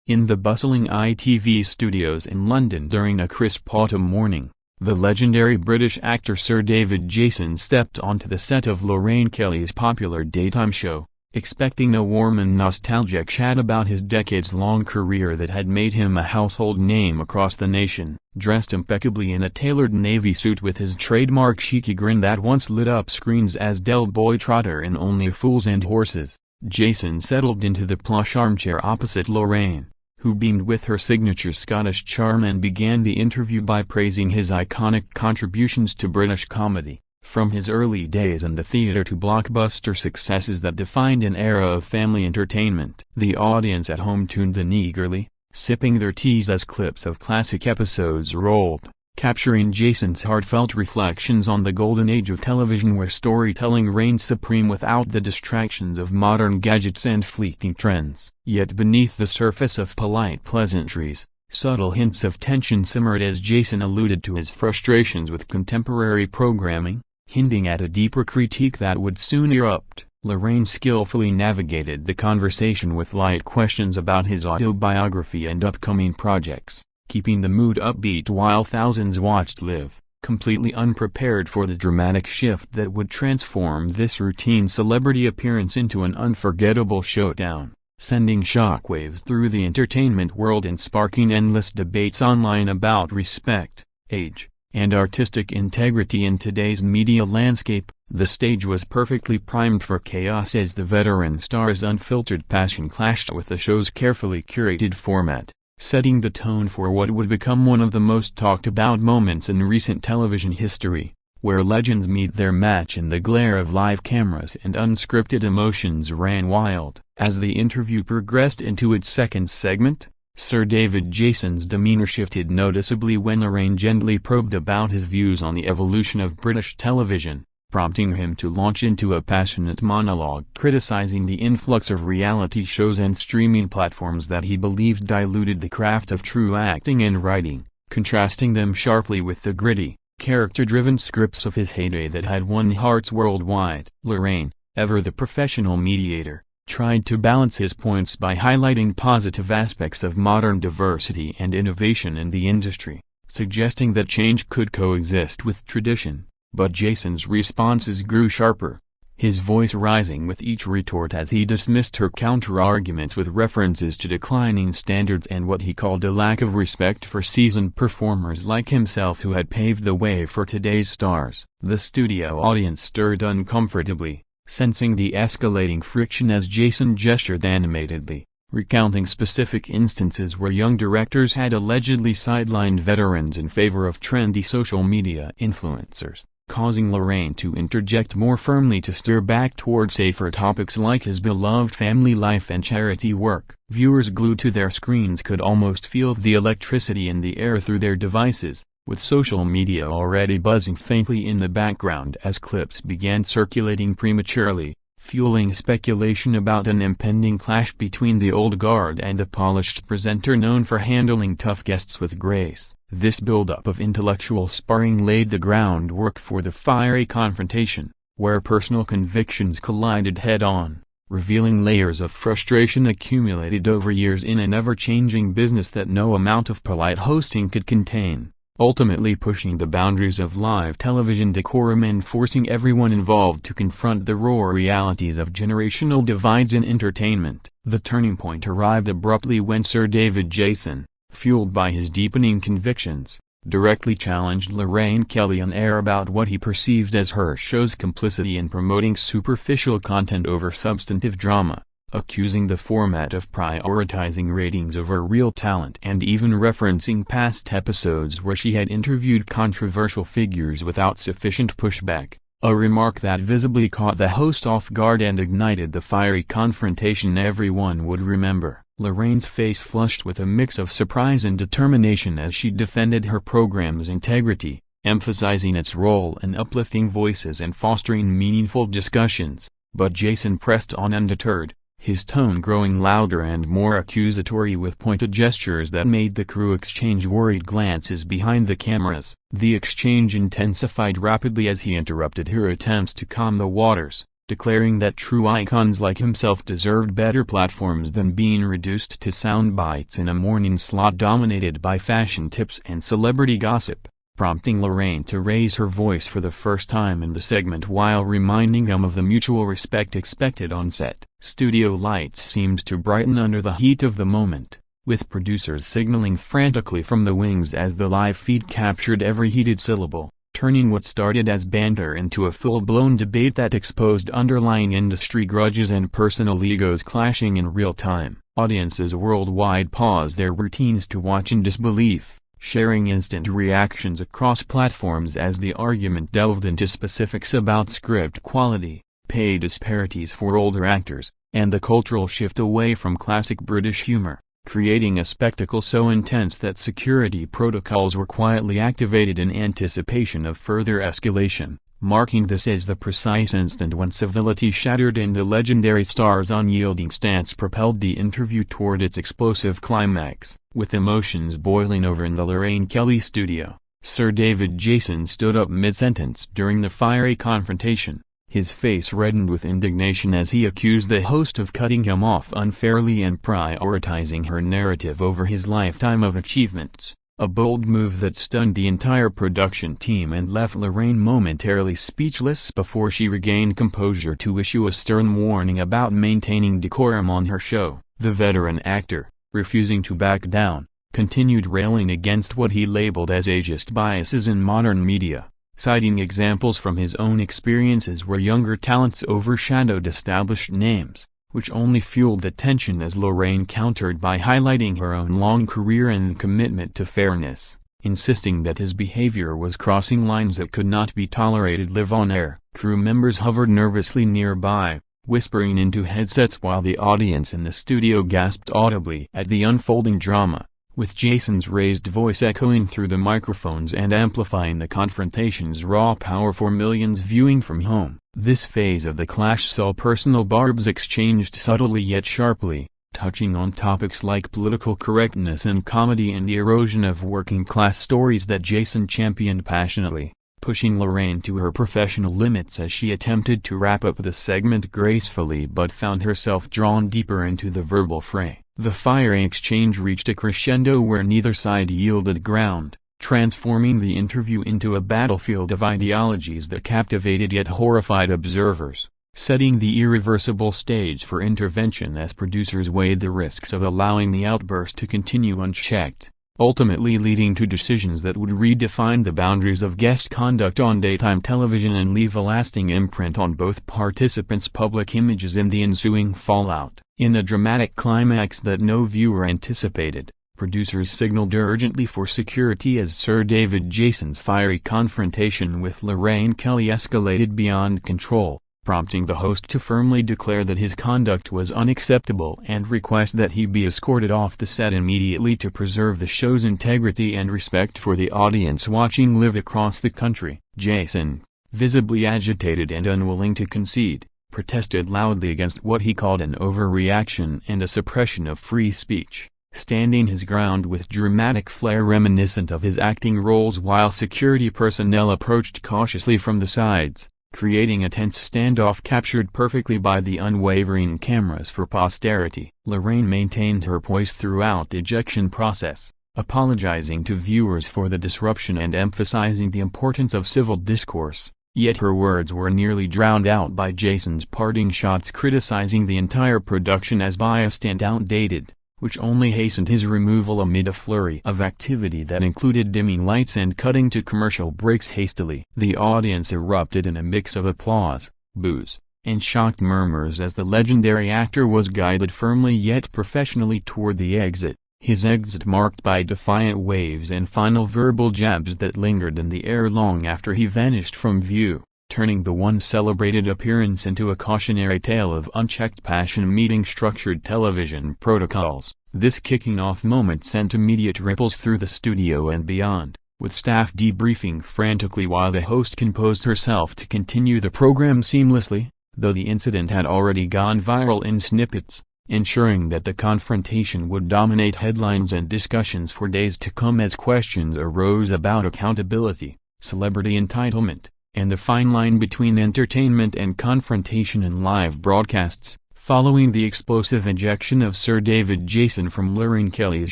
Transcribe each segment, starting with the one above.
In the bustling ITV studios in London during a crisp autumn morning, the legendary British actor Sir David Jason stepped onto the set of Lorraine Kelly's popular daytime show, expecting a warm and nostalgic chat about his decades-long career that had made him a household name across the nation. Dressed impeccably in a tailored navy suit with his trademark cheeky grin that once lit up screens as Del Boy Trotter in Only Fools and Horses, Jason settled into the plush armchair opposite Lorraine, who beamed with her signature Scottish charm and began the interview by praising his iconic contributions to British comedy, from his early days in the theatre to blockbuster successes that defined an era of family entertainment. The audience at home tuned in eagerly, sipping their teas as clips of classic episodes rolled, capturing Jason's heartfelt reflections on the golden age of television where storytelling reigned supreme without the distractions of modern gadgets and fleeting trends. Yet beneath the surface of polite pleasantries, subtle hints of tension simmered as Jason alluded to his frustrations with contemporary programming, hinting at a deeper critique that would soon erupt. Lorraine skillfully navigated the conversation with light questions about his autobiography and upcoming projects, keeping the mood upbeat while thousands watched live, completely unprepared for the dramatic shift that would transform this routine celebrity appearance into an unforgettable showdown, sending shockwaves through the entertainment world and sparking endless debates online about respect, age, and artistic integrity in today's media landscape. The stage was perfectly primed for chaos as the veteran star's unfiltered passion clashed with the show's carefully curated format, setting the tone for what would become one of the most talked-about moments in recent television history, where legends meet their match in the glare of live cameras and unscripted emotions ran wild. As the interview progressed into its second segment, Sir David Jason's demeanor shifted noticeably when Lorraine gently probed about his views on the evolution of British television, prompting him to launch into a passionate monologue criticizing the influx of reality shows and streaming platforms that he believed diluted the craft of true acting and writing, contrasting them sharply with the gritty, character-driven scripts of his heyday that had won hearts worldwide. Lorraine, ever the professional mediator, tried to balance his points by highlighting positive aspects of modern diversity and innovation in the industry, suggesting that change could coexist with tradition. But Jason's responses grew sharper, his voice rising with each retort as he dismissed her counter-arguments with references to declining standards and what he called a lack of respect for seasoned performers like himself who had paved the way for today's stars. The studio audience stirred uncomfortably, sensing the escalating friction as Jason gestured animatedly, recounting specific instances where young directors had allegedly sidelined veterans in favor of trendy social media influencers, causing Lorraine to interject more firmly to steer back toward safer topics like his beloved family life and charity work. Viewers glued to their screens could almost feel the electricity in the air through their devices, with social media already buzzing faintly in the background as clips began circulating prematurely, fueling speculation about an impending clash between the old guard and the polished presenter known for handling tough guests with grace. This buildup of intellectual sparring laid the groundwork for the fiery confrontation, where personal convictions collided head-on, revealing layers of frustration accumulated over years in an ever-changing business that no amount of polite hosting could contain, ultimately pushing the boundaries of live television decorum and forcing everyone involved to confront the raw realities of generational divides in entertainment. The turning point arrived abruptly when Sir David Jason, fueled by his deepening convictions, directly challenged Lorraine Kelly on air about what he perceived as her show's complicity in promoting superficial content over substantive drama, accusing the format of prioritizing ratings over real talent and even referencing past episodes where she had interviewed controversial figures without sufficient pushback, a remark that visibly caught the host off guard and ignited the fiery confrontation everyone would remember. Lorraine's face flushed with a mix of surprise and determination as she defended her program's integrity, emphasizing its role in uplifting voices and fostering meaningful discussions. But Jason pressed on undeterred, his tone growing louder and more accusatory with pointed gestures that made the crew exchange worried glances behind the cameras. The exchange intensified rapidly as he interrupted her attempts to calm the waters, declaring that true icons like himself deserved better platforms than being reduced to sound bites in a morning slot dominated by fashion tips and celebrity gossip, prompting Lorraine to raise her voice for the first time in the segment while reminding him of the mutual respect expected on set. Studio lights seemed to brighten under the heat of the moment, with producers signaling frantically from the wings as the live feed captured every heated syllable, turning what started as banter into a full-blown debate that exposed underlying industry grudges and personal egos clashing in real time. Audiences worldwide paused their routines to watch in disbelief, sharing instant reactions across platforms as the argument delved into specifics about script quality, pay disparities for older actors, and the cultural shift away from classic British humor, creating a spectacle so intense that security protocols were quietly activated in anticipation of further escalation, marking this as the precise instant when civility shattered and the legendary star's unyielding stance propelled the interview toward its explosive climax. With emotions boiling over in the Lorraine Kelly studio, Sir David Jason stood up mid-sentence during the fiery confrontation, his face reddened with indignation as he accused the host of cutting him off unfairly and prioritizing her narrative over his lifetime of achievements, a bold move that stunned the entire production team and left Lorraine momentarily speechless before she regained composure to issue a stern warning about maintaining decorum on her show. The veteran actor, refusing to back down, continued railing against what he labeled as ageist biases in modern media, citing examples from his own experiences where younger talents overshadowed established names, which only fueled the tension as Lorraine countered by highlighting her own long career and commitment to fairness, insisting that his behavior was crossing lines that could not be tolerated live on air. Crew members hovered nervously nearby, whispering into headsets while the audience in the studio gasped audibly at the unfolding drama, with Jason's raised voice echoing through the microphones and amplifying the confrontation's raw power for millions viewing from home. This phase of the clash saw personal barbs exchanged subtly yet sharply, touching on topics like political correctness and comedy and the erosion of working-class stories that Jason championed passionately, pushing Lorraine to her professional limits as she attempted to wrap up the segment gracefully but found herself drawn deeper into the verbal fray. The fiery exchange reached a crescendo where neither side yielded ground, transforming the interview into a battlefield of ideologies that captivated yet horrified observers, setting the irreversible stage for intervention as producers weighed the risks of allowing the outburst to continue unchecked, ultimately leading to decisions that would redefine the boundaries of guest conduct on daytime television and leave a lasting imprint on both participants' public images in the ensuing fallout. In a dramatic climax that no viewer anticipated, producers signaled urgently for security as Sir David Jason's fiery confrontation with Lorraine Kelly escalated beyond control, prompting the host to firmly declare that his conduct was unacceptable and request that he be escorted off the set immediately to preserve the show's integrity and respect for the audience watching live across the country. Jason, visibly agitated and unwilling to concede, protested loudly against what he called an overreaction and a suppression of free speech, standing his ground with dramatic flair reminiscent of his acting roles while security personnel approached cautiously from the sides, creating a tense standoff captured perfectly by the unwavering cameras for posterity. Lorraine maintained her poise throughout the ejection process, apologizing to viewers for the disruption and emphasizing the importance of civil discourse. Yet her words were nearly drowned out by Jason's parting shots criticizing the entire production as biased and outdated, which only hastened his removal amid a flurry of activity that included dimming lights and cutting to commercial breaks hastily. The audience erupted in a mix of applause, boos, and shocked murmurs as the legendary actor was guided firmly yet professionally toward the exit, his exit marked by defiant waves and final verbal jabs that lingered in the air long after he vanished from view, turning the once celebrated appearance into a cautionary tale of unchecked passion meeting structured television protocols. This kicking off moment sent immediate ripples through the studio and beyond, with staff debriefing frantically while the host composed herself to continue the program seamlessly, though the incident had already gone viral in snippets, ensuring that the confrontation would dominate headlines and discussions for days to come as questions arose about accountability, celebrity entitlement, and the fine line between entertainment and confrontation in live broadcasts. Following the explosive ejection of Sir David Jason from Lorraine Kelly's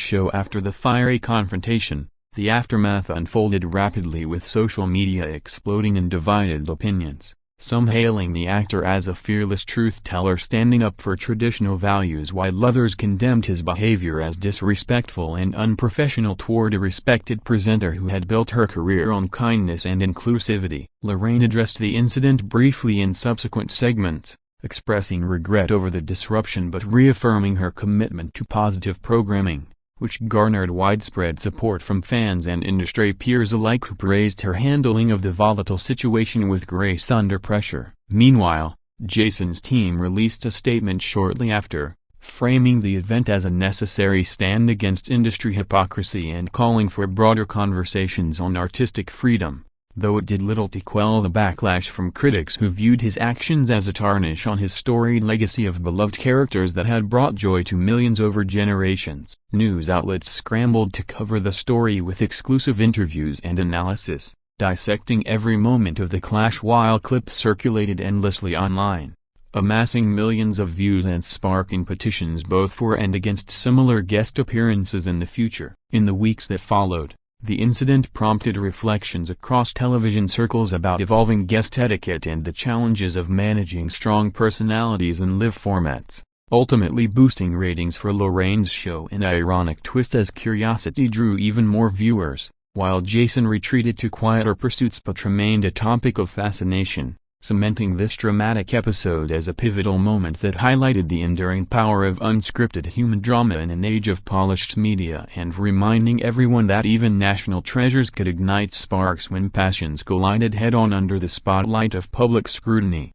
show after the fiery confrontation, the aftermath unfolded rapidly, with social media exploding in divided opinions, some hailing the actor as a fearless truth-teller standing up for traditional values, while others condemned his behavior as disrespectful and unprofessional toward a respected presenter who had built her career on kindness and inclusivity. Lorraine addressed the incident briefly in subsequent segments, expressing regret over the disruption but reaffirming her commitment to positive programming, which garnered widespread support from fans and industry peers alike, who praised her handling of the volatile situation with grace under pressure. Meanwhile, Jason's team released a statement shortly after, framing the event as a necessary stand against industry hypocrisy and calling for broader conversations on artistic freedom, though it did little to quell the backlash from critics who viewed his actions as a tarnish on his storied legacy of beloved characters that had brought joy to millions over generations. News outlets scrambled to cover the story with exclusive interviews and analysis, dissecting every moment of the clash, while clips circulated endlessly online, amassing millions of views and sparking petitions both for and against similar guest appearances in the future. In the weeks that followed, the incident prompted reflections across television circles about evolving guest etiquette and the challenges of managing strong personalities in live formats, ultimately boosting ratings for Lorraine's show. An ironic twist as curiosity drew even more viewers, while Jason retreated to quieter pursuits but remained a topic of fascination, cementing this dramatic episode as a pivotal moment that highlighted the enduring power of unscripted human drama in an age of polished media, and reminding everyone that even national treasures could ignite sparks when passions collided head-on under the spotlight of public scrutiny.